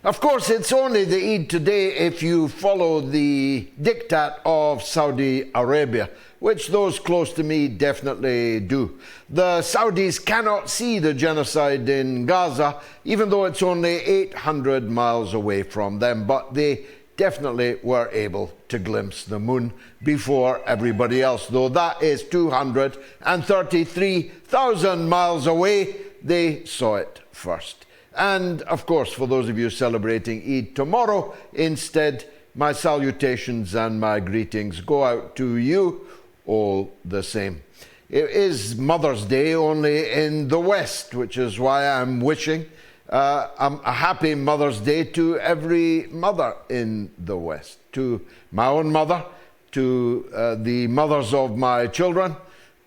Of course, it's only the Eid today if you follow the diktat of Saudi Arabia, which those close to me definitely do. The Saudis cannot see the genocide in Gaza, even though it's only 800 miles away from them, but they definitely were able to glimpse the moon before everybody else, though that is 233,000 miles away. They saw it first. And of course, for those of you celebrating Eid tomorrow, instead, my salutations and my greetings go out to you all the same. It is Mother's Day only in the West, which is why I'm wishing a happy Mother's Day to every mother in the West, to my own mother, to the mothers of my children,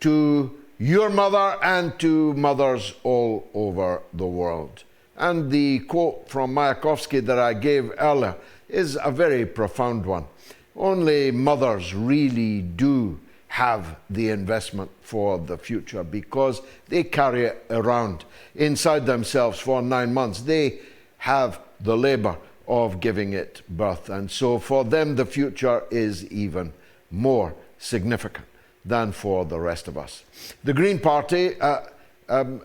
to your mother, and to mothers all over the world. And the quote from Mayakovsky that I gave earlier is a very profound one. Only mothers really do have the investment for the future because they carry it around inside themselves for 9 months. They have the labor of giving it birth. And so for them, the future is even more significant than for the rest of us. The Green Party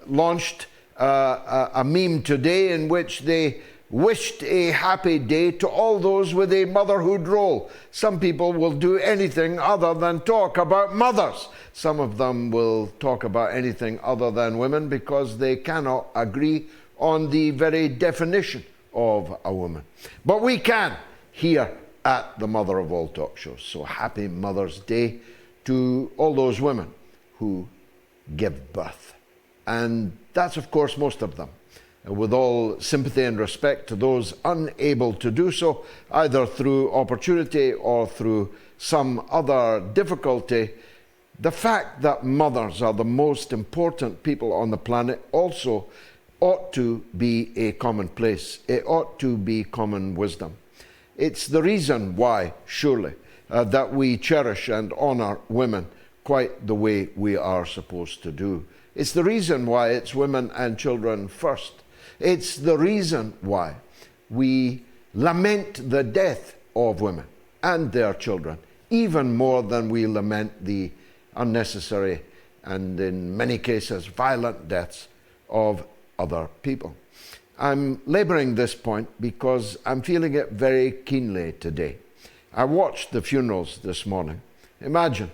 launched a meme today in which they wished a happy day to all those with a motherhood role. Some people will do anything other than talk about mothers. Some of them will talk about anything other than women because they cannot agree on the very definition of a woman. But we can here at the Mother of All Talk Shows. So happy Mother's Day to all those women who give birth. And that's, of course, most of them. With all sympathy and respect to those unable to do so, either through opportunity or through some other difficulty, the fact that mothers are the most important people on the planet also ought to be a commonplace. It ought to be common wisdom. It's the reason why, surely, that we cherish and honor women quite the way we are supposed to do. It's the reason why it's women and children first. It's the reason why we lament the death of women and their children, even more than we lament the unnecessary and, in many cases, violent deaths of other people. I'm laboring this point because I'm feeling it very keenly today. I watched the funerals this morning. Imagine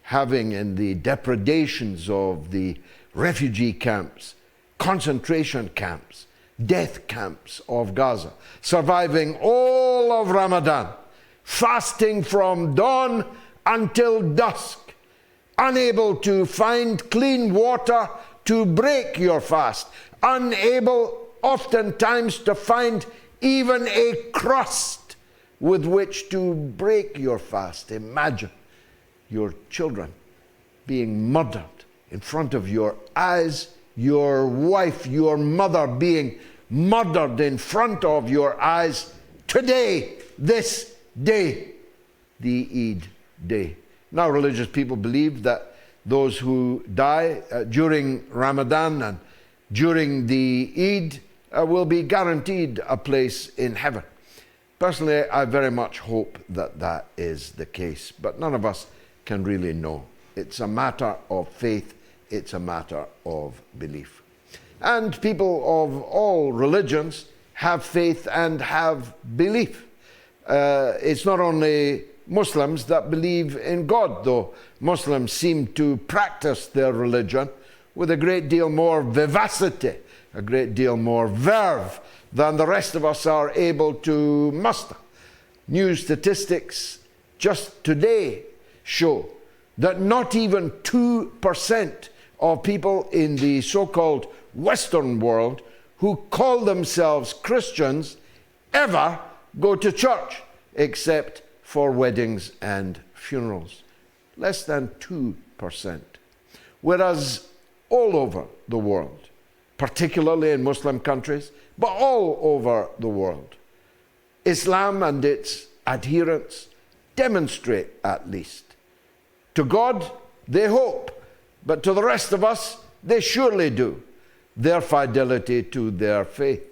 having in the depredations of the refugee camps, concentration camps, death camps of Gaza, surviving all of Ramadan, fasting from dawn until dusk, unable to find clean water to break your fast, unable oftentimes to find even a crust with which to break your fast. Imagine your children being murdered in front of your eyes, your wife, your mother being murdered in front of your eyes today, this day, the Eid day. Now, religious people believe that those who die during Ramadan and during the Eid will be guaranteed a place in heaven. Personally, I very much hope that that is the case, but none of us can really know. It's a matter of faith. It's a matter of belief. And people of all religions have faith and have belief. It's not only Muslims that believe in God, though Muslims seem to practice their religion with a great deal more vivacity, a great deal more verve than the rest of us are able to muster. New statistics just today show that not even 2% of people in the so-called Western world who call themselves Christians ever go to church except for weddings and funerals. Less than 2%. Whereas all over the world, particularly in Muslim countries, but all over the world, Islam and its adherents demonstrate, at least. To God, they hope, but to the rest of us, they surely do, their fidelity to their faith.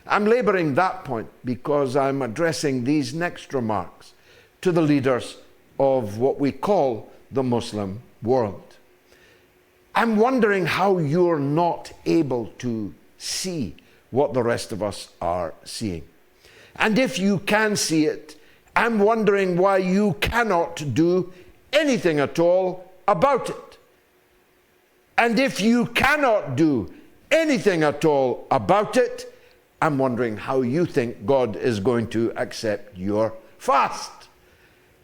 I'm laboring that point because I'm addressing these next remarks to the leaders of what we call the Muslim world. I'm wondering how you're not able to see what the rest of us are seeing. And if you can see it, I'm wondering why you cannot do anything at all about it. And if you cannot do anything at all about it, I'm wondering how you think God is going to accept your fast.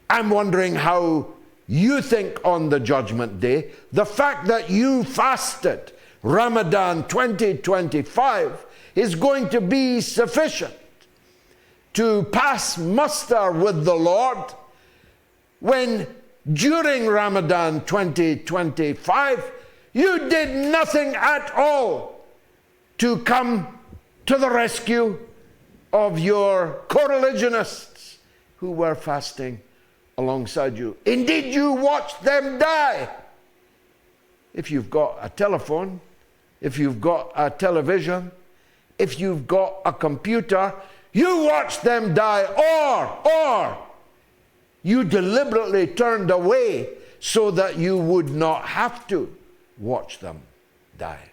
I'm wondering how you think on the judgment day, the fact that you fasted Ramadan 2025 is going to be sufficient to pass muster with the Lord when during Ramadan 2025 you did nothing at all to come to the rescue of your co-religionists who were fasting alongside you. Indeed, you watched them die. If you've got a telephone, if you've got a television, if you've got a computer, you watched them die, or you deliberately turned away so that you would not have to watch them die.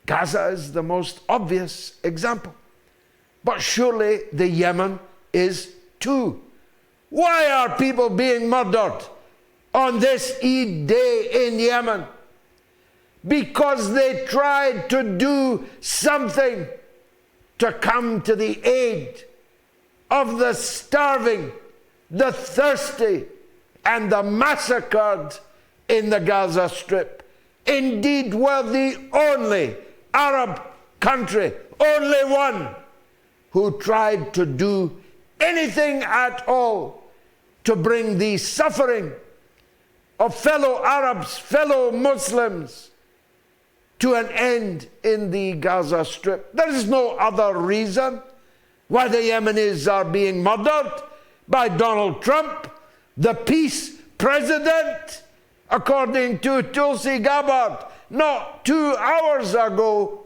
Gaza is the most obvious example, but surely the Yemen is too. Why are people being murdered on this Eid day in Yemen? Because they tried to do something to come to the aid of the starving, the thirsty, and the massacred in the Gaza Strip. Indeed, we're the only Arab country, only one, who tried to do anything at all to bring the suffering of fellow Arabs, fellow Muslims, to an end in the Gaza Strip. There is no other reason why the Yemenis are being murdered by Donald Trump, the peace president, according to Tulsi Gabbard, not 2 hours ago.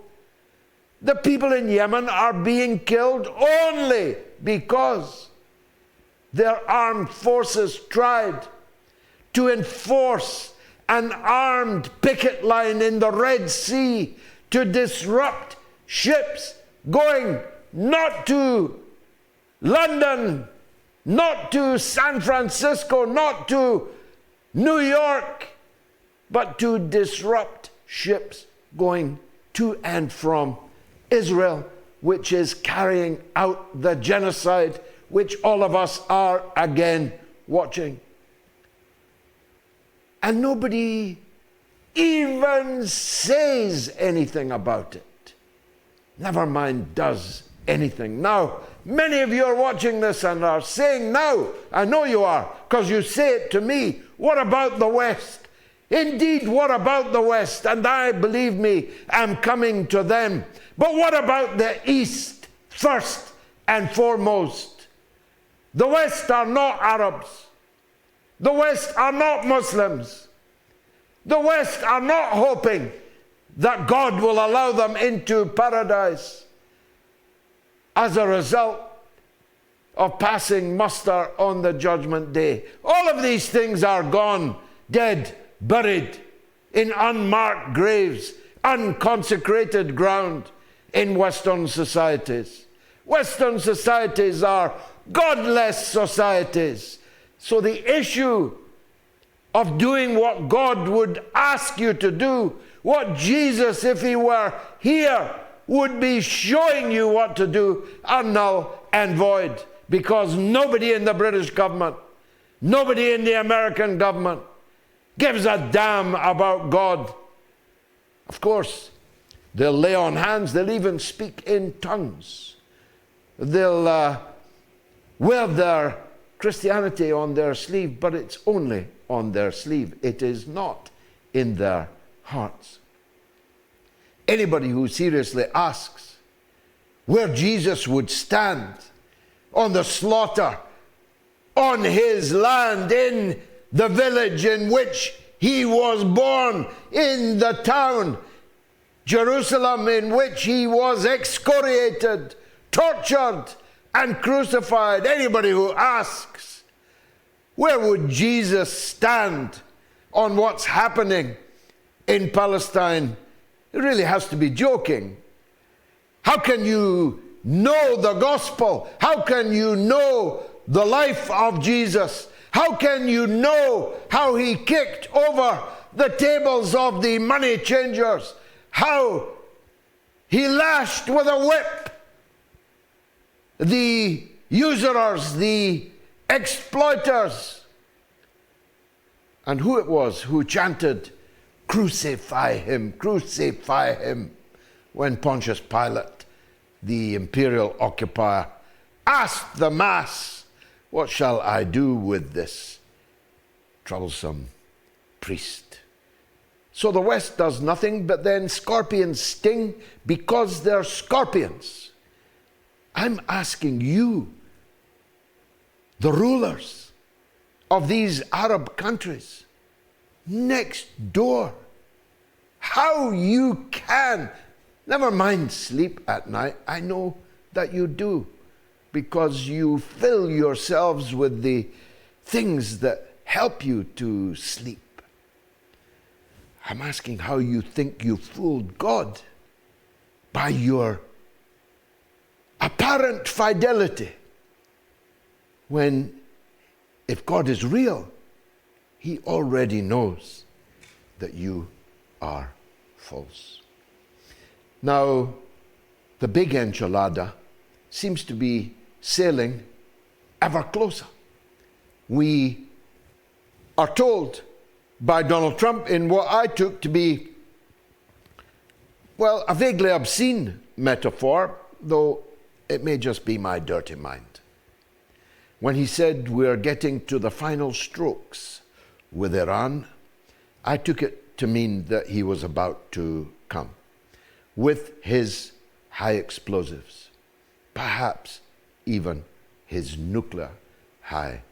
The people in Yemen are being killed only because their armed forces tried to enforce an armed picket line in the Red Sea to disrupt ships going not to London, not to San Francisco, not to New York, but to disrupt ships going to and from Israel, which is carrying out the genocide which all of us are again watching. And nobody even says anything about it. Never mind does anything. Now, many of you are watching this and are saying now, I know you are, because you say it to me, what about the West? Indeed, what about the West? And I, believe me, am coming to them. But what about the East first and foremost? The West are not Arabs. The West are not Muslims. The West are not hoping that God will allow them into paradise as a result of passing muster on the judgment day. All of these things are gone, dead, buried in unmarked graves, unconsecrated ground in Western societies. Western societies are godless societies. So the issue of doing what God would ask you to do, what Jesus, if he were here, would be showing you what to do, are null and void. Because nobody in the British government, nobody in the American government gives a damn about God. Of course, they'll lay on hands, they'll even speak in tongues. They'll wear their Christianity on their sleeve, but it's only on their sleeve. It is not in their hearts. Anybody who seriously asks where Jesus would stand on the slaughter, on his land, in the village in which he was born, in the town Jerusalem in which he was excoriated, tortured, and crucified. Anybody who asks, where would Jesus stand on what's happening in Palestine, really has to be joking. How can you know the gospel? How can you know the life of Jesus? How can you know how he kicked over the tables of the money changers? How he lashed with a whip the usurers, the exploiters, and who it was who chanted, crucify him, when Pontius Pilate, the imperial occupier, asked the mass, what shall I do with this troublesome priest? So the West does nothing, but then scorpions sting because they're scorpions. I'm asking you, the rulers of these Arab countries next door, how you can, never mind sleep at night, I know that you do, because you fill yourselves with the things that help you to sleep. I'm asking how you think you fooled God by your apparent fidelity, when if God is real, he already knows that you are false. Now, the big enchilada seems to be sailing ever closer. We are told by Donald Trump in what I took to be, well, a vaguely obscene metaphor, though it may just be my dirty mind, when he said we're getting to the final strokes with Iran. I took it to mean that he was about to come with his high explosives, perhaps even his nuclear high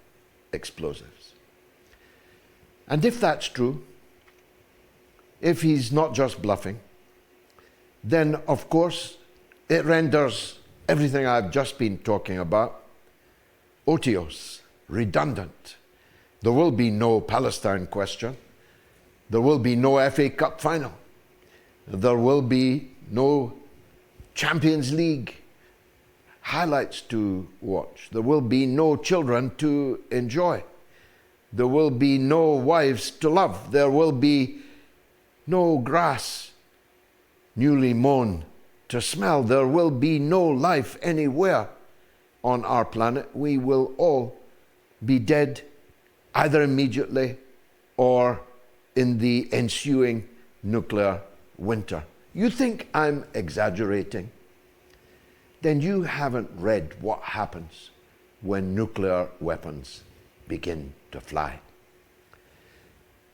explosives. And if that's true, if he's not just bluffing, then of course it renders everything I've just been talking about otiose, redundant. There will be no Palestine question. There will be no FA Cup final. There will be no Champions League highlights to watch. There will be no children to enjoy. There will be no wives to love. There will be no grass newly mown to smell. There will be no life anywhere on our planet. We will all be dead, either immediately or in the ensuing nuclear winter. You think I'm exaggerating? Then you haven't read what happens when nuclear weapons begin to fly.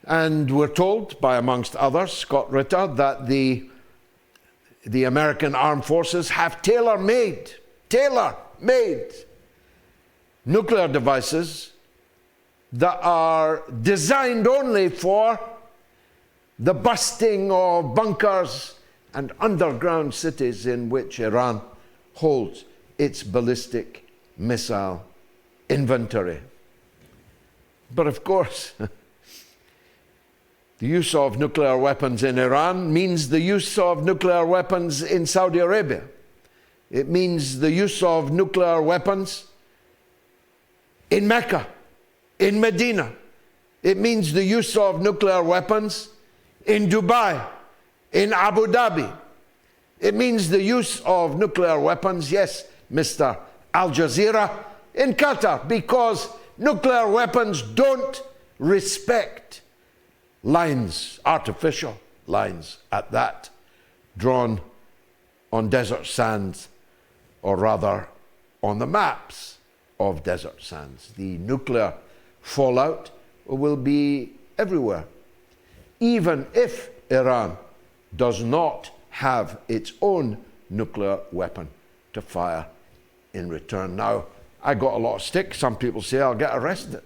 And we're told by, amongst others, Scott Ritter, that the American armed forces have tailor-made nuclear devices that are designed only for the busting of bunkers and underground cities in which Iran holds its ballistic missile inventory. But of course, the use of nuclear weapons in Iran means the use of nuclear weapons in Saudi Arabia. It means the use of nuclear weapons in Mecca, in Medina. It means the use of nuclear weapons in Dubai, in Abu Dhabi. It means the use of nuclear weapons, yes, Mr. Al Jazeera, in Qatar, because nuclear weapons don't respect lines, artificial lines at that, drawn on desert sands, or rather on the maps of desert sands. The nuclear fallout will be everywhere, even if Iran does not have its own nuclear weapon to fire in return. Now, I got a lot of stick. Some people say I'll get arrested.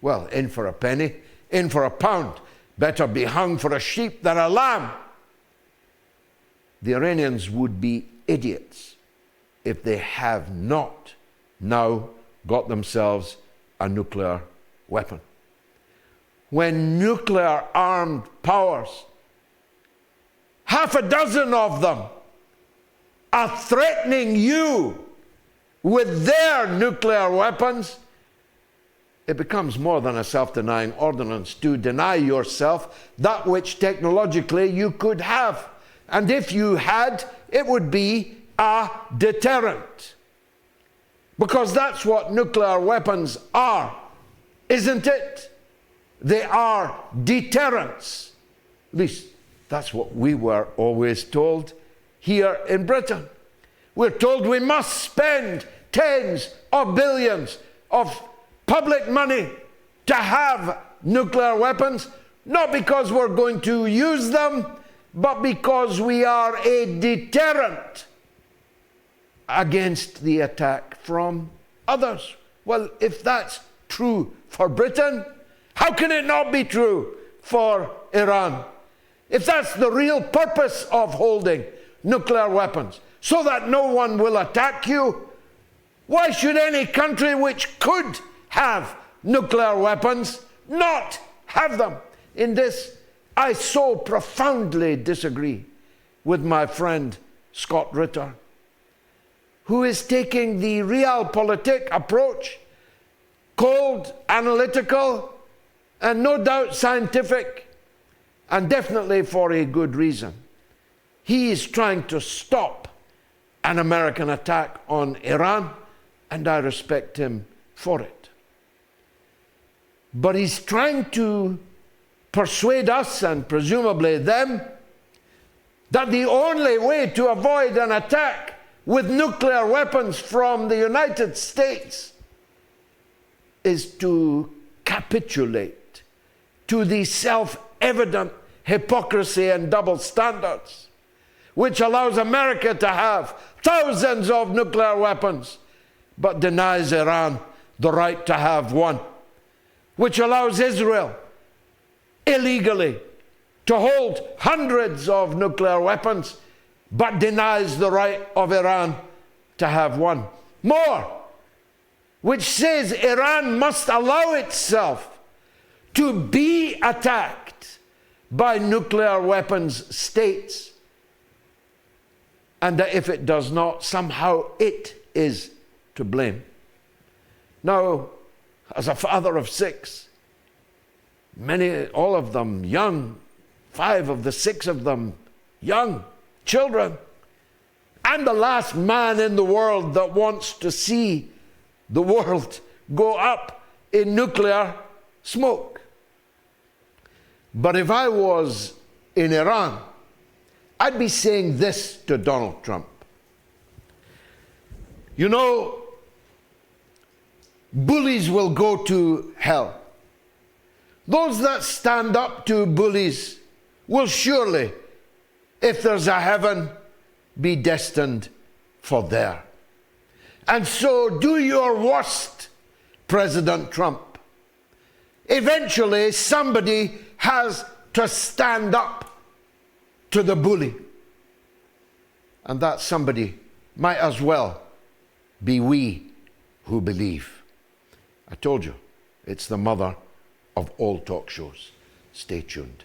Well, in for a penny, in for a pound. Better be hung for a sheep than a lamb. the Iranians would be idiots if they have not now got themselves a nuclear weapon. When nuclear-armed powers, half a dozen of them, are threatening you with their nuclear weapons, it becomes more than a self-denying ordinance to deny yourself that which technologically you could have. And if you had, it would be a deterrent. Because that's what nuclear weapons are, isn't it? They are deterrents. At least that's what we were always told here in Britain. We're told we must spend tens of billions of public money to have nuclear weapons, not because we're going to use them, but because we are a deterrent against the attack from others. Well, if that's true for Britain, how can it not be true for Iran? If that's the real purpose of holding nuclear weapons, so that no one will attack you, why should any country which could have nuclear weapons not have them? In this, I so profoundly disagree with my friend Scott Ritter, who is taking the realpolitik approach, cold, analytical, and no doubt scientific, and definitely for a good reason. He is trying to stop an American attack on Iran, and I respect him for it. But he's trying to persuade us, and presumably them, that the only way to avoid an attack with nuclear weapons from the United States is to capitulate to the self-evident hypocrisy and double standards, which allows America to have thousands of nuclear weapons, but denies Iran the right to have one, which allows Israel illegally to hold hundreds of nuclear weapons, but denies the right of Iran to have one. More, which says Iran must allow itself to be attacked by nuclear weapons states, and that if it does not, somehow it is to blame. Now, as a father of 6, all of them young, 5 of the 6 of them young children, and the last man in the world that wants to see the world go up in nuclear smoke. But if I was in Iran, I'd be saying this to Donald Trump. You know, bullies will go to hell. Those that stand up to bullies will surely, if there's a heaven, be destined for there. And so do your worst, President Trump. Eventually, somebody has to stand up to the bully. And that somebody might as well be we who believe. I told you, it's the mother of all talk shows. Stay tuned.